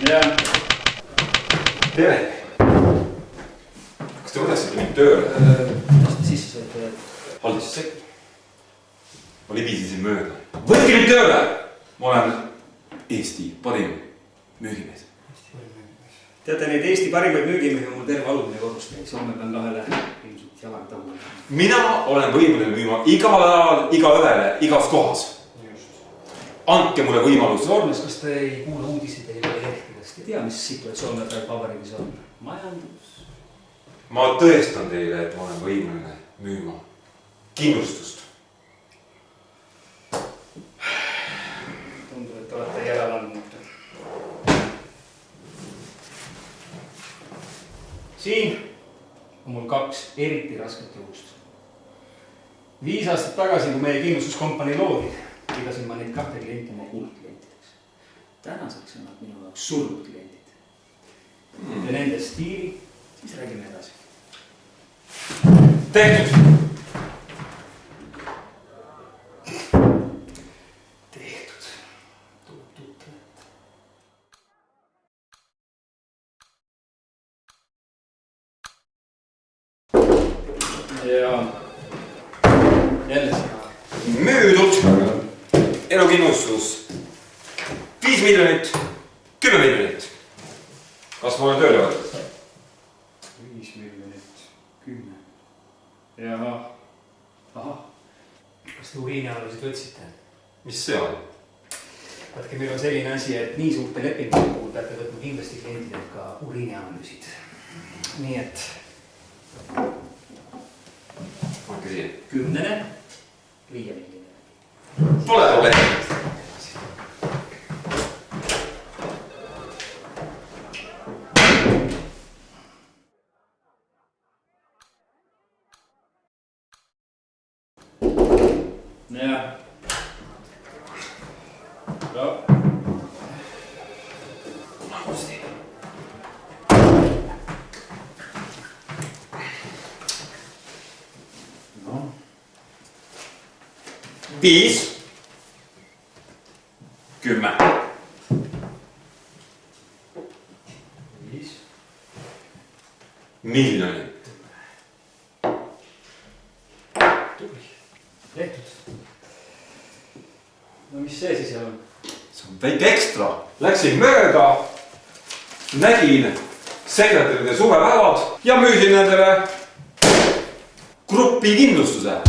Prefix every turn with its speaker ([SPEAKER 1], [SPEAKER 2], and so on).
[SPEAKER 1] Jah.
[SPEAKER 2] Tere! Kas te võtaksite mind tööle?
[SPEAKER 1] Kas te sisse saite?
[SPEAKER 2] Haldussektor. Ma libisesin mööda. Võtke mind tööle! Ma olen Eesti parim müügimees.
[SPEAKER 1] Teate, neid Eesti parimaid müügimehi on mul terve alumine kodus teeks. Homme pean kahele ilmselt jalaga tõmbama.
[SPEAKER 2] Mina olen võimeline müüma igal ajal, iga ühele, igas kohas. Andke mulle võimalus.
[SPEAKER 1] Soormes, kas te ei kuule uudiseid ei ole lehtedest? Ei tea, mis situatsioon meil praegu vabariigis on? Majandus?
[SPEAKER 2] Ma tõestan teile, et ma olen võimeline müüma kindlustust.
[SPEAKER 1] Tundub, et olete järele andnud. Siin on mul 2 eriti rasket juhust. 5 aastat tagasi, kui meie kindlustuskompanii loodi, pidasin ma neid 2 klienti oma kuldklientideks. Tänaseks on nad minu jaoks surnud kliendid. Ja nende stiili, siis räägime edasi.
[SPEAKER 2] Tehtud!
[SPEAKER 1] Tehtud. Tuleb tuttav. Ja jälle sina.
[SPEAKER 2] Müüdud! Elukindlustus 5 miljonit, 10 miljonit. Kas ma olen tööle võtnud?
[SPEAKER 1] 5 miljonit, 10. Jaha. Ahah. Kas te uriinianalüüsid võtsite?
[SPEAKER 2] Mis see on?
[SPEAKER 1] Vaatke, meil on selline asi, et nii suurte lepingute puhul peate võtma kindlasti klientidelt ka uriinianalüüsid. Nii et
[SPEAKER 2] Olge siia.
[SPEAKER 1] 10, 5 miljonit.
[SPEAKER 2] Pole probleemi.
[SPEAKER 1] Jah. Ja. No.
[SPEAKER 2] 5, 10.
[SPEAKER 1] 5
[SPEAKER 2] miljonit.
[SPEAKER 1] tubli. Tehtud. No mis see siis on?
[SPEAKER 2] See on väike ekstra. Läksin mööda, nägin sekretäride suvepäevad ja müüsin nendele grupikindlustuse.